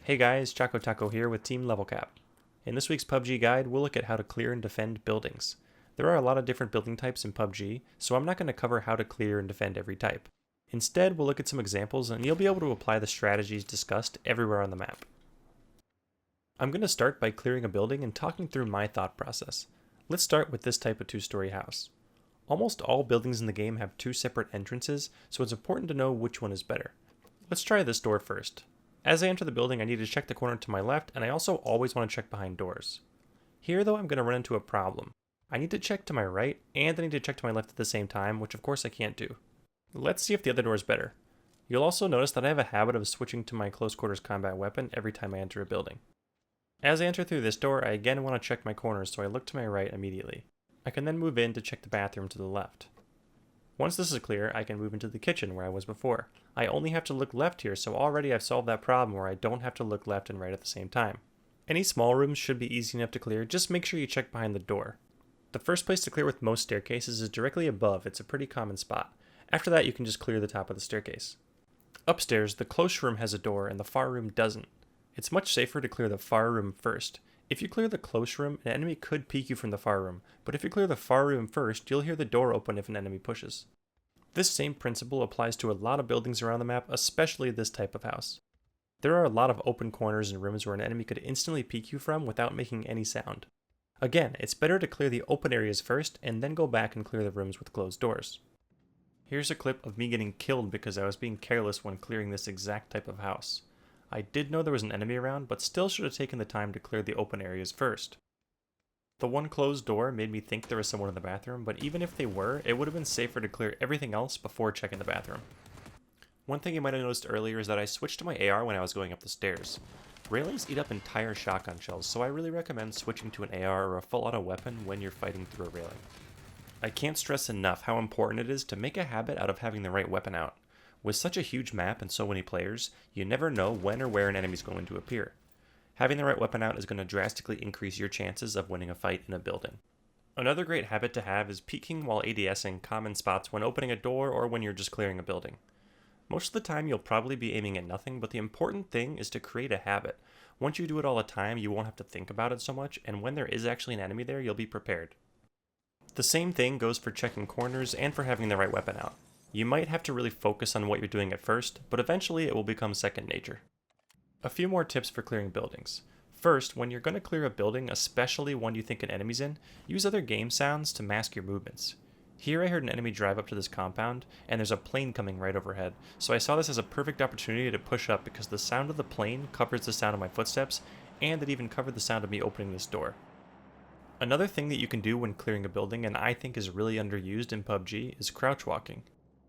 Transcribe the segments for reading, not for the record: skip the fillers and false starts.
Hey guys, Choco here with Team Level Cap. In this week's PUBG guide, we'll look at how to clear and defend buildings. There are a lot of different building types in PUBG, so I'm not going to cover how to clear and defend every type. Instead, we'll look at some examples and you'll be able to apply the strategies discussed everywhere on the map. I'm going to start by clearing a building and talking through my thought process. Let's start with this type of two-story house. Almost all buildings in the game have two separate entrances, so it's important to know which one is better. Let's try this door first. As I enter the building, I need to check the corner to my left, and I also always want to check behind doors. Here, though, I'm going to run into a problem. I need to check to my right, and I need to check to my left at the same time, which of course I can't do. Let's see if the other door is better. You'll also notice that I have a habit of switching to my close quarters combat weapon every time I enter a building. As I enter through this door, I again want to check my corners, so I look to my right immediately. I can then move in to check the bathroom to the left. Once this is clear, I can move into the kitchen where I was before. I only have to look left here, so already I've solved that problem where I don't have to look left and right at the same time. Any small rooms should be easy enough to clear, just make sure you check behind the door. The first place to clear with most staircases is directly above. It's a pretty common spot. After that, you can just clear the top of the staircase. Upstairs, the close room has a door and the far room doesn't. It's much safer to clear the far room first. If you clear the close room, an enemy could peek you from the far room, but if you clear the far room first, you'll hear the door open if an enemy pushes. This same principle applies to a lot of buildings around the map, especially this type of house. There are a lot of open corners and rooms where an enemy could instantly peek you from without making any sound. Again, it's better to clear the open areas first and then go back and clear the rooms with closed doors. Here's a clip of me getting killed because I was being careless when clearing this exact type of house. I did know there was an enemy around, but still should have taken the time to clear the open areas first. The one closed door made me think there was someone in the bathroom, but even if they were, it would have been safer to clear everything else before checking the bathroom. One thing you might have noticed earlier is that I switched to my AR when I was going up the stairs. Railings eat up entire shotgun shells, so I really recommend switching to an AR or a full auto weapon when you're fighting through a railing. I can't stress enough how important it is to make a habit out of having the right weapon out. With such a huge map and so many players, you never know when or where an enemy is going to appear. Having the right weapon out is going to drastically increase your chances of winning a fight in a building. Another great habit to have is peeking while ADSing common spots when opening a door or when you're just clearing a building. Most of the time you'll probably be aiming at nothing, but the important thing is to create a habit. Once you do it all the time, you won't have to think about it so much, and when there is actually an enemy there, you'll be prepared. The same thing goes for checking corners and for having the right weapon out. You might have to really focus on what you're doing at first, but eventually it will become second nature. A few more tips for clearing buildings. First, when you're going to clear a building, especially one you think an enemy's in, use other game sounds to mask your movements. Here I heard an enemy drive up to this compound, and there's a plane coming right overhead, so I saw this as a perfect opportunity to push up because the sound of the plane covers the sound of my footsteps, and it even covered the sound of me opening this door. Another thing that you can do when clearing a building, and I think is really underused in PUBG, is crouch walking.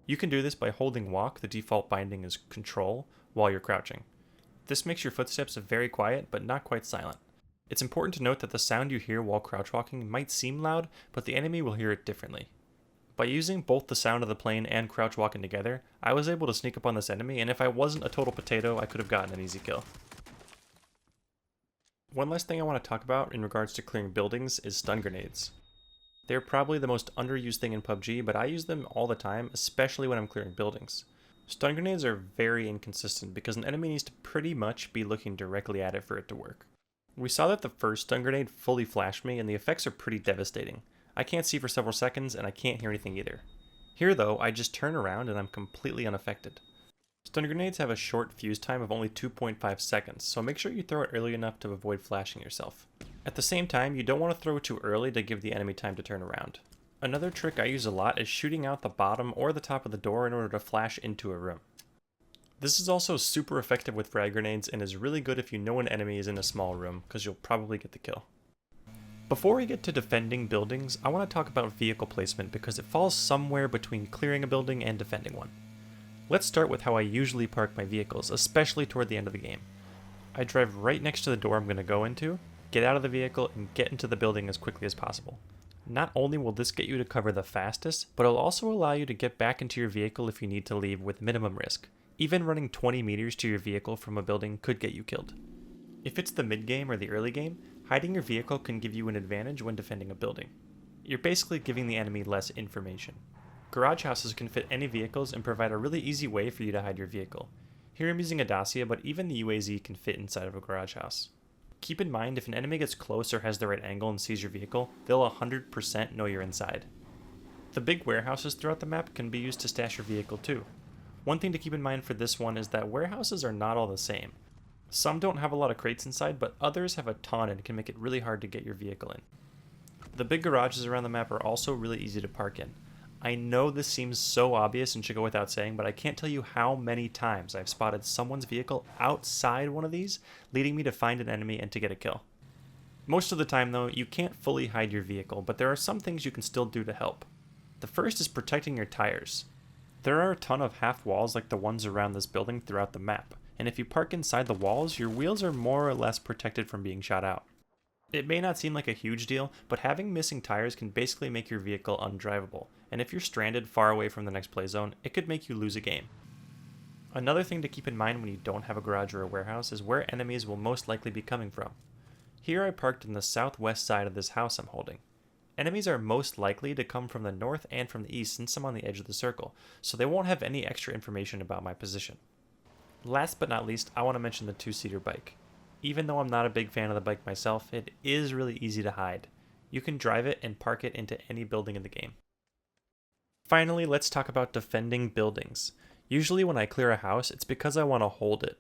You can do this by holding walk, the default binding is control, while you're crouching. This makes your footsteps very quiet, but not quite silent. It's important to note that the sound you hear while crouch walking might seem loud, but the enemy will hear it differently. By using both the sound of the plane and crouch walking together, I was able to sneak up on this enemy, and if I wasn't a total potato, I could have gotten an easy kill. One last thing I want to talk about in regards to clearing buildings is stun grenades. They're probably the most underused thing in PUBG, but I use them all the time, especially when I'm clearing buildings. Stun grenades are very inconsistent because an enemy needs to pretty much be looking directly at it for it to work. We saw that the first stun grenade fully flashed me and the effects are pretty devastating. I can't see for several seconds and I can't hear anything either. Here though, I just turn around and I'm completely unaffected. Stun grenades have a short fuse time of only 2.5 seconds, so make sure you throw it early enough to avoid flashing yourself. At the same time, you don't want to throw it too early to give the enemy time to turn around. Another trick I use a lot is shooting out the bottom or the top of the door in order to flash into a room. This is also super effective with frag grenades and is really good if you know an enemy is in a small room, because you'll probably get the kill. Before we get to defending buildings, I want to talk about vehicle placement because it falls somewhere between clearing a building and defending one. Let's start with how I usually park my vehicles, especially toward the end of the game. I drive right next to the door I'm going to go into, get out of the vehicle, and get into the building as quickly as possible. Not only will this get you to cover the fastest, but it'll also allow you to get back into your vehicle if you need to leave with minimum risk. Even running 20 meters to your vehicle from a building could get you killed. If it's the mid-game or the early game, hiding your vehicle can give you an advantage when defending a building. You're basically giving the enemy less information. Garage houses can fit any vehicles and provide a really easy way for you to hide your vehicle. Here I'm using a Dacia, but even the UAZ can fit inside of a garage house. Keep in mind, if an enemy gets close or has the right angle and sees your vehicle, they'll 100% know you're inside. The big warehouses throughout the map can be used to stash your vehicle too. One thing to keep in mind for this one is that warehouses are not all the same. Some don't have a lot of crates inside, but others have a ton and can make it really hard to get your vehicle in. The big garages around the map are also really easy to park in. I know this seems so obvious and should go without saying, but I can't tell you how many times I've spotted someone's vehicle outside one of these, leading me to find an enemy and to get a kill. Most of the time though, you can't fully hide your vehicle, but there are some things you can still do to help. The first is protecting your tires. There are a ton of half walls like the ones around this building throughout the map, and if you park inside the walls, your wheels are more or less protected from being shot out. It may not seem like a huge deal, but having missing tires can basically make your vehicle undrivable, and if you're stranded far away from the next play zone, it could make you lose a game. Another thing to keep in mind when you don't have a garage or a warehouse is where enemies will most likely be coming from. Here I parked in the southwest side of this house I'm holding. Enemies are most likely to come from the north and from the east since I'm on the edge of the circle, so they won't have any extra information about my position. Last but not least, I want to mention the two-seater bike. Even though I'm not a big fan of the bike myself, it is really easy to hide. You can drive it and park it into any building in the game. Finally, let's talk about defending buildings. Usually when I clear a house, it's because I want to hold it.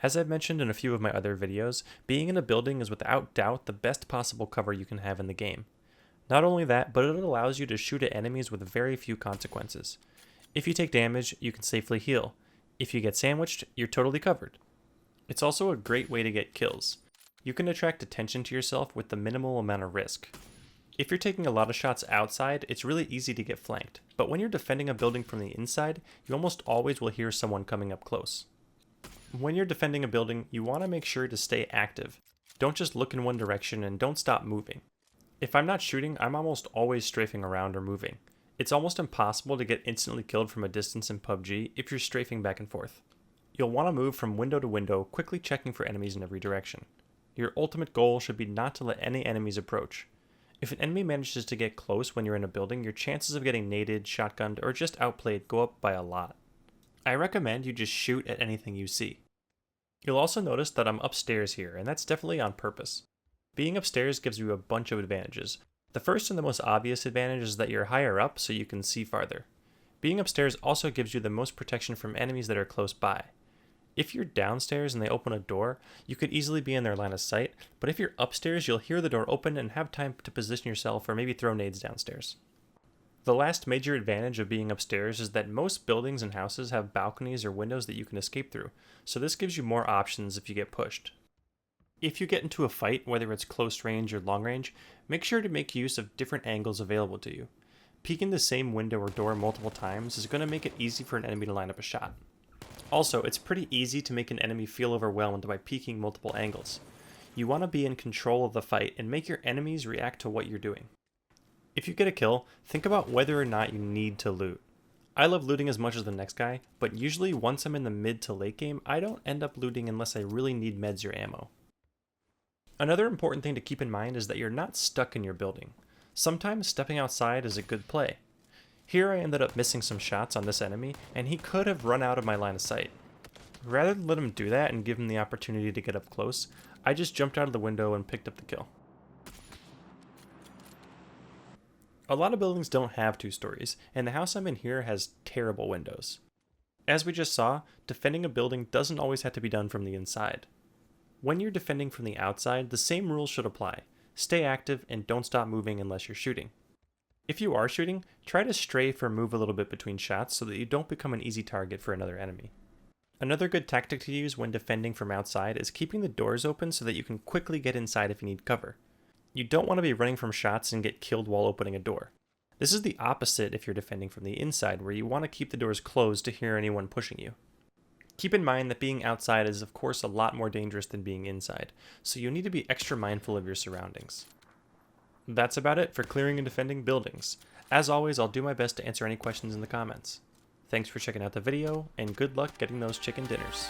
As I've mentioned in a few of my other videos, being in a building is without doubt the best possible cover you can have in the game. Not only that, but it allows you to shoot at enemies with very few consequences. If you take damage, you can safely heal. If you get sandwiched, you're totally covered. It's also a great way to get kills. You can attract attention to yourself with the minimal amount of risk. If you're taking a lot of shots outside, it's really easy to get flanked, but when you're defending a building from the inside, you almost always will hear someone coming up close. When you're defending a building, you want to make sure to stay active. Don't just look in one direction and don't stop moving. If I'm not shooting, I'm almost always strafing around or moving. It's almost impossible to get instantly killed from a distance in PUBG if you're strafing back and forth. You'll want to move from window to window, quickly checking for enemies in every direction. Your ultimate goal should be not to let any enemies approach. If an enemy manages to get close when you're in a building, your chances of getting naded, shotgunned, or just outplayed go up by a lot. I recommend you just shoot at anything you see. You'll also notice that I'm upstairs here, and that's definitely on purpose. Being upstairs gives you a bunch of advantages. The first and the most obvious advantage is that you're higher up so you can see farther. Being upstairs also gives you the most protection from enemies that are close by. If you're downstairs and they open a door, you could easily be in their line of sight, but if you're upstairs, you'll hear the door open and have time to position yourself or maybe throw nades downstairs. The last major advantage of being upstairs is that most buildings and houses have balconies or windows that you can escape through, so this gives you more options if you get pushed. If you get into a fight, whether it's close range or long range, make sure to make use of different angles available to you. Peeking the same window or door multiple times is going to make it easy for an enemy to line up a shot. Also, it's pretty easy to make an enemy feel overwhelmed by peeking multiple angles. You want to be in control of the fight and make your enemies react to what you're doing. If you get a kill, think about whether or not you need to loot. I love looting as much as the next guy, but usually once I'm in the mid to late game, I don't end up looting unless I really need meds or ammo. Another important thing to keep in mind is that you're not stuck in your building. Sometimes stepping outside is a good play. Here I ended up missing some shots on this enemy, and he could have run out of my line of sight. Rather than let him do that and give him the opportunity to get up close, I just jumped out of the window and picked up the kill. A lot of buildings don't have 2 stories, and the house I'm in here has terrible windows. As we just saw, defending a building doesn't always have to be done from the inside. When you're defending from the outside, the same rules should apply. Stay active and don't stop moving unless you're shooting. If you are shooting, try to strafe or move a little bit between shots so that you don't become an easy target for another enemy. Another good tactic to use when defending from outside is keeping the doors open so that you can quickly get inside if you need cover. You don't want to be running from shots and get killed while opening a door. This is the opposite if you're defending from the inside, where you want to keep the doors closed to hear anyone pushing you. Keep in mind that being outside is of course a lot more dangerous than being inside, so you need to be extra mindful of your surroundings. That's about it for clearing and defending buildings. As always, I'll do my best to answer any questions in the comments. Thanks for checking out the video, and good luck getting those chicken dinners.